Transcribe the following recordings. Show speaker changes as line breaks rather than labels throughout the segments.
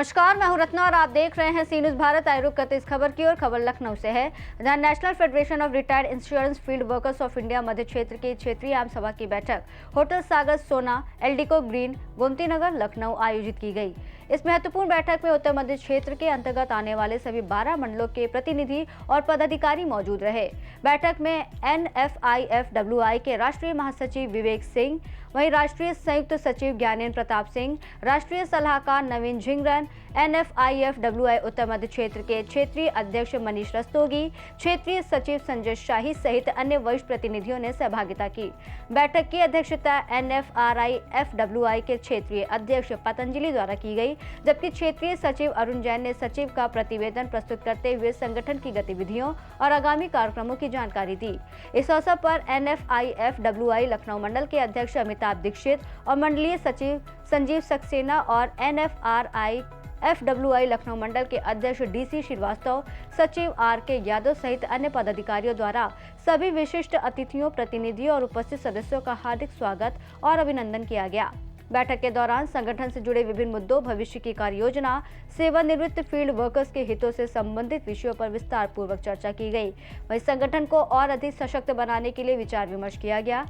नमस्कार, मैं हूं रत्ना और आप देख रहे हैं सी न्यूज़ भारत। आए रुख करते इस खबर की और खबर लखनऊ से है, जहां national federation of retired insurance field workers of India मध्य क्षेत्र की क्षेत्रीय आम सभा की बैठक होटल सागर सोना एल्डिको ग्रीन गोमती नगर लखनऊ आयोजित की गई। इस महत्वपूर्ण बैठक में उत्तर मध्य क्षेत्र के अंतर्गत आने वाले सभी 12 मंडलों के प्रतिनिधि और पदाधिकारी मौजूद रहे। बैठक में NFIFWI के राष्ट्रीय महासचिव विवेक सिंह, वहीं राष्ट्रीय संयुक्त सचिव ज्ञानेन्द्र प्रताप सिंह, राष्ट्रीय सलाहकार नवीन झिंगरन, NFIFWI उत्तर मध्य क्षेत्र के क्षेत्रीय अध्यक्ष मनीष रस्तोगी, क्षेत्रीय सचिव संजय शाही सहित अन्य वरिष्ठ प्रतिनिधियों ने सहभागिता की। बैठक की अध्यक्षता NFRIFWI के क्षेत्रीय अध्यक्ष पतंजलि द्वारा की गई, जबकि क्षेत्रीय सचिव अरुण जैन ने सचिव का प्रतिवेदन प्रस्तुत करते हुए संगठन की गतिविधियों और आगामी कार्यक्रमों की जानकारी दी। इस अवसर पर NFIFWI लखनऊ मंडल के अध्यक्ष अमिताभ दीक्षित और मंडलीय सचिव संजीव सक्सेना और NFRIFWI लखनऊ मंडल के अध्यक्ष DC श्रीवास्तव, सचिव RK यादव सहित अन्य पदाधिकारियों द्वारा सभी विशिष्ट अतिथियों, प्रतिनिधियों और उपस्थित सदस्यों का हार्दिक स्वागत और अभिनंदन किया गया। बैठक के दौरान संगठन से जुड़े विभिन्न मुद्दों, भविष्य की कार्य योजना, सेवानिवृत्त फील्ड वर्कर्स के हितों से संबंधित विषयों पर विस्तार पूर्वक चर्चा की गई। वहीं संगठन को और अधिक सशक्त बनाने के लिए विचार विमर्श किया गया।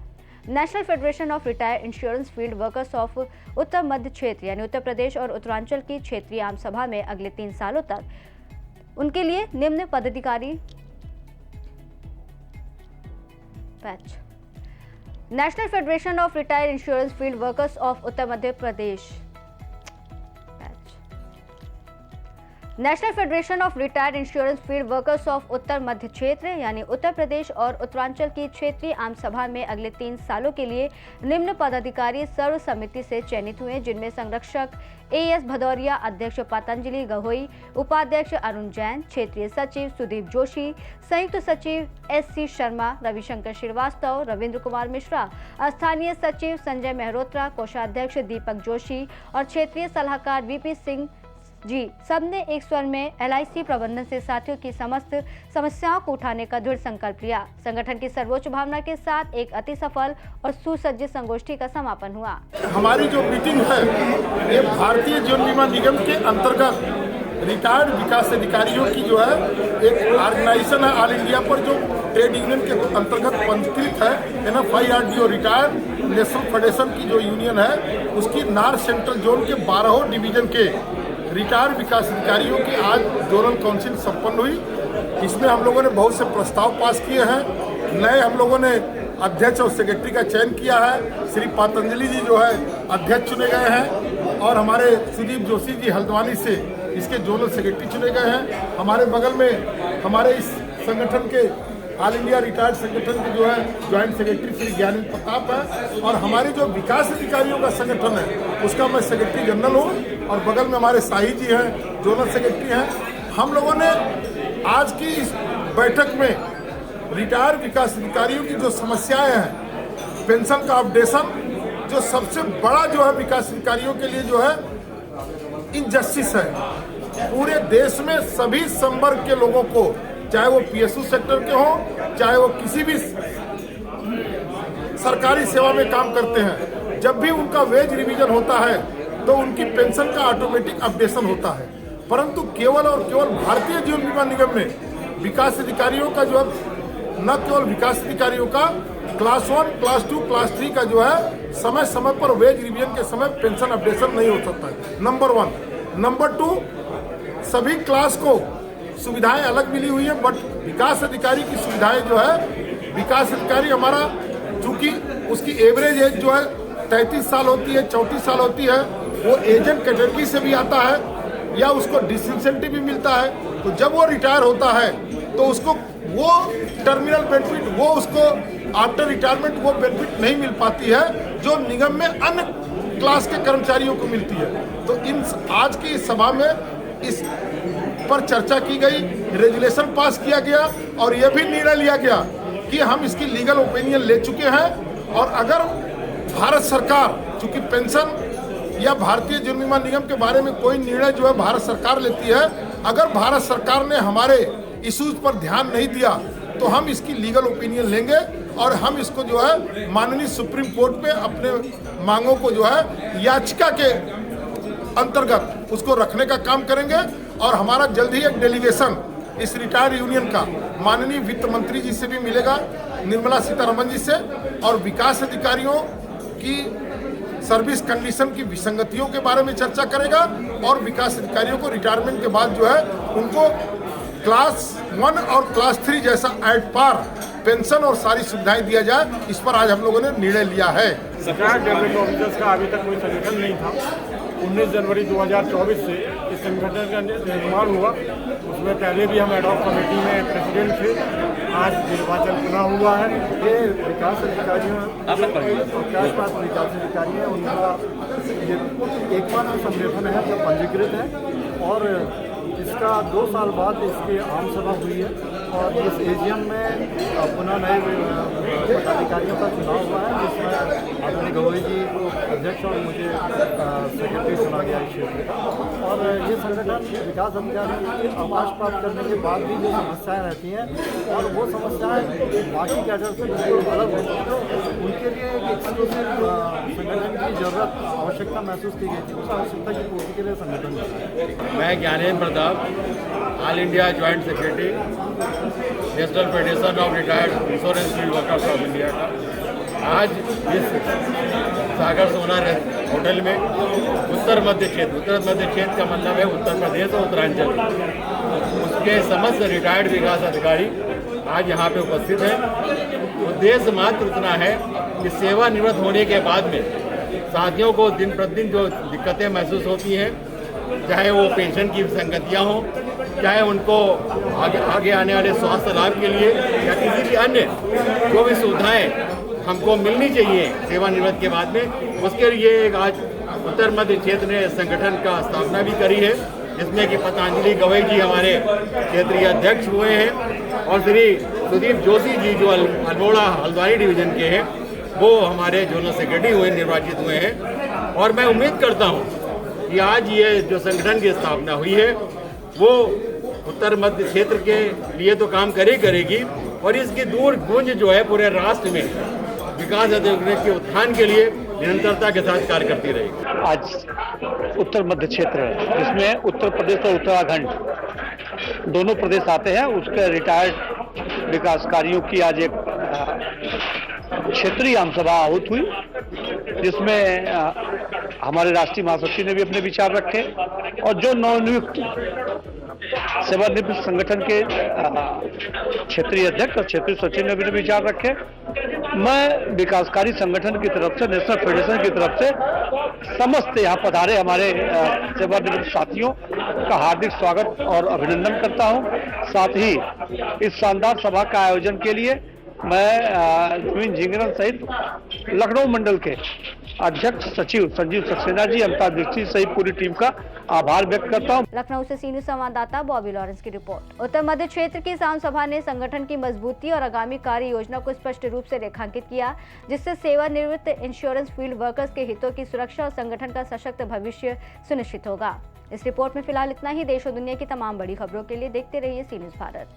National federation of retired insurance field workers of उत्तर मध्य क्षेत्र यानी उत्तर प्रदेश और उत्तरांचल की क्षेत्रीय आम सभा में अगले 3 सालों तक उनके लिए निम्न पदाधिकारी पैच। National federation of retired insurance field workers of उत्तर मध्य प्रदेश national federation of retired insurance field workers of उत्तर मध्य क्षेत्र यानी उत्तर प्रदेश और उत्तरांचल की क्षेत्रीय आम सभा में अगले 3 सालों के लिए निम्न पदाधिकारी सर्व समिति से चयनित हुए, जिनमें संरक्षक AS भदौरिया, अध्यक्ष पतंजलि गहोई, उपाध्यक्ष अरुण जैन, क्षेत्रीय सचिव सुदीप जोशी, संयुक्त सचिव SC शर्मा, रविशंकर श्रीवास्तव, रविंद्र कुमार मिश्रा, स्थानीय सचिव संजय मेहरोत्रा, कोषाध्यक्ष दीपक जोशी और क्षेत्रीय सलाहकार VP सिंह जी सबने एक स्वर में LIC प्रबंधन से साथियों की समस्त समस्याओं को उठाने का दृढ़ संकल्प लिया। संगठन की सर्वोच्च भावना के साथ एक अति सफल और सुसज्जित संगोष्ठी का समापन हुआ।
हमारी जो मीटिंग है ये भारतीय जीवन बीमा निगम के अंतर्गत रिटायर्ड विकास अधिकारियों की जो है एक ऑर्गेनाइजेशन है, ऑल इंडिया पर जो ट्रेड यूनियन के अंतर्गत पंजीकृत है। NFIRDO रिटायर्ड नेशनल फेडरेशन की जो यूनियन है उसकी नॉर्थ सेंट्रल जोन के 12 डिवीजन के रिटायर्ड विकास अधिकारियों की आज जोनल काउंसिल संपन्न हुई। इसमें हम लोगों ने बहुत से प्रस्ताव पास किए हैं। नए हम लोगों ने अध्यक्ष और सेक्रेटरी का चयन किया है। श्री पतंजलि जी जो है अध्यक्ष चुने गए हैं और हमारे सुदीप जोशी जी हल्द्वानी से इसके जोनल सेक्रेटरी चुने गए हैं। हमारे बगल में हमारे इस संगठन के ऑल इंडिया रिटायर्ड संगठन के जो है ज्वाइंट सेक्रेटरी श्री ज्ञानेन्द्र प्रताप है और हमारी जो विकास अधिकारियों का संगठन है उसका मैं सेक्रेटरी जनरल हूँ और बगल में हमारे शाही जी हैं, जोनल सेक्रेटरी हैं। हम लोगों ने आज की इस बैठक में रिटायर्ड विकास अधिकारियों की जो समस्याएं हैं, पेंशन का अपडेशन, जो सबसे बड़ा जो है विकास अधिकारियों के लिए जो है इनजस्टिस है। पूरे देश में सभी संवर्ग के लोगों को, चाहे वो PSU सेक्टर के हों, चाहे वो किसी भी सरकारी सेवा में काम करते हैं, जब भी उनका वेज रिवीजन होता है तो उनकी पेंशन का ऑटोमेटिक अपडेशन होता है। परंतु केवल और केवल भारतीय जीवन बीमा निगम में विकास अधिकारियों का जो है, न केवल विकास अधिकारियों का क्लास 1, क्लास 2, क्लास 3 का जो है समय समय पर वेज रिवीजन के समय पेंशन अपडेशन नहीं हो सकता है, नंबर 1। नंबर 2, सभी क्लास को सुविधाएं अलग मिली हुई है, बट विकास अधिकारी की सुविधाएं जो है, विकास अधिकारी हमारा चूंकि उसकी एवरेज एज जो है 33 साल होती है, 34 साल होती है, वो एजेंट कैटेगरी से भी आता है या उसको डिसइंसेंटिव भी मिलता है। तो जब वो रिटायर होता है तो उसको वो टर्मिनल बेनिफिट, वो उसको आफ्टर रिटायरमेंट वो बेनिफिट नहीं मिल पाती है जो निगम में अन्य क्लास के कर्मचारियों को मिलती है। तो इन आज की इस सभा में इस पर चर्चा की गई, रेजुलेशन पास किया गया और यह भी निर्णय लिया गया कि हम इसकी लीगल ओपिनियन ले चुके हैं और अगर भारत सरकार, चूंकि पेंशन या भारतीय जीवन बीमा निगम के बारे में कोई निर्णय जो है भारत सरकार लेती है, अगर भारत सरकार ने हमारे इश्यूज पर ध्यान नहीं दिया तो हम इसकी लीगल ओपिनियन लेंगे और हम इसको जो है माननीय सुप्रीम कोर्ट में अपने मांगों को जो है याचिका के अंतर्गत उसको रखने का काम करेंगे। और हमारा जल्द ही एक डेलीगेशन इस रिटायर्ड यूनियन का माननीय वित्त मंत्री जी से भी मिलेगा, निर्मला सीतारमन जी से, और विकास अधिकारियों की सर्विस कंडीशन की विसंगतियों के बारे में चर्चा करेगा। और विकास अधिकारियों को रिटायरमेंट के बाद जो है उनको क्लास 1 और क्लास 3 जैसा एट पार पेंशन और सारी सुविधाएं दिया जाए। इस पर आज हम लोगों ने निर्णय लिया है।
रिटायर्ड डेवलपमेंट ऑफिसर्स का अभी तक कोई संगठन नहीं था। 19 जनवरी 2024 से इस संगठन का निर्माण हुआ। उसमें पहले भी हम एडॉक कमेटी में प्रेसिडेंट थे। आज निर्वाचन पुनः हुआ है। ये विकास अधिकारियों और विकास अधिकारी हैं, उनका ये एकमात्र संगठन है जो पंजीकृत है। और इसका 2 साल बाद इसकी आम सभा हुई है और इस एजीएम में पुनः नए पदाधिकारियों का चुनाव हुआ है, जिसमें आदरणीय गवई जी को अध्यक्ष और मुझे सेक्रेटरी चुना गया इस क्षेत्र का। और ये संगठन विकास अधिकारी अवकाश प्राप्त करने के बाद भी जो समस्याएं रहती हैं और वो समस्याएं बाकी कैडर से बिल्कुल अलग होती हैं, उनके लिए एक एक्सक्लूसिव संगठन की जरूरत आवश्यकता महसूस की गई थी। उस आवश्यकता की पूर्ति के लिए संगठन।
मैं Gyanendra Pratap, all India joint secretary, national federation of retired insurance field workers of India का, आज इस सागर सोना होटल में उत्तर मध्य क्षेत्र का मतलब है उत्तर प्रदेश और उत्तरांचल, उसके समस्त रिटायर्ड विकास अधिकारी आज यहाँ पे उपस्थित हैं। उद्देश्य मात्र इतना है कि सेवानिवृत्त होने के बाद में साथियों को दिन प्रतिदिन जो दिक्कतें महसूस होती हैं, चाहे वो पेंशन की विसंगतियाँ हों, चाहे उनको आगे आने वाले स्वास्थ्य लाभ के लिए या किसी भी अन्य जो भी सुविधाएं हमको मिलनी चाहिए सेवानिवृत्त के बाद में, उसके लिए एक आज उत्तर मध्य क्षेत्र ने संगठन का स्थापना भी करी है, जिसमें कि पतंजलि गवई जी हमारे क्षेत्रीय अध्यक्ष हुए हैं और श्री सुदीप जोशी जी जो अल्मोड़ा हल्द्वानी डिवीजन के हैं वो हमारे जोनल सेक्रेटरी हुए, निर्वाचित हुए हैं। और मैं उम्मीद करता हूँ कि आज ये जो संगठन की स्थापना हुई है वो उत्तर मध्य क्षेत्र के लिए तो काम करेगी और इसकी दूर गूंज जो है पूरे राष्ट्र में विकास अधिकारी के उत्थान के लिए निरंतरता के साथ कार्य करती रहेगी।
आज उत्तर मध्य क्षेत्र जिसमें उत्तर प्रदेश और उत्तराखंड दोनों प्रदेश आते हैं, उसके रिटायर्ड विकासकारियों की आज एक क्षेत्रीय आम सभा आहूत हुई, जिसमें हमारे राष्ट्रीय महासचिव ने भी अपने विचार रखे और जो नवनियुक्त सेवानिवृत्त संगठन के क्षेत्रीय अध्यक्ष और क्षेत्रीय सचिव ने भी विचार रखे। मैं विकासकारी संगठन की तरफ से, नेशनल फेडरेशन की तरफ से समस्त यहाँ पधारे हमारे सेवानिवृत्त साथियों का हार्दिक स्वागत और अभिनंदन करता हूँ। साथ ही इस शानदार सभा का आयोजन के लिए मैं जुइन जिंगरन सहित लखनऊ मंडल के अध्यक्ष सचिव संजीव सक्सेना जी, अमिताभ दीक्षित सहित पूरी टीम का आभार व्यक्त करता हूं।
लखनऊ से सीनियर संवाददाता बॉबी लॉरेंस की रिपोर्ट। उत्तर मध्य क्षेत्र की आम सभा ने संगठन की मजबूती और आगामी कार्य योजना को स्पष्ट रूप से रेखांकित किया, जिससे सेवानिवृत्त इंश्योरेंस फील्ड वर्कर्स के हितों की सुरक्षा और संगठन का सशक्त भविष्य सुनिश्चित होगा। इस रिपोर्ट में फिलहाल इतना ही। देश और दुनिया की तमाम बड़ी खबरों के लिए देखते रहिए सी न्यूज़ भारत।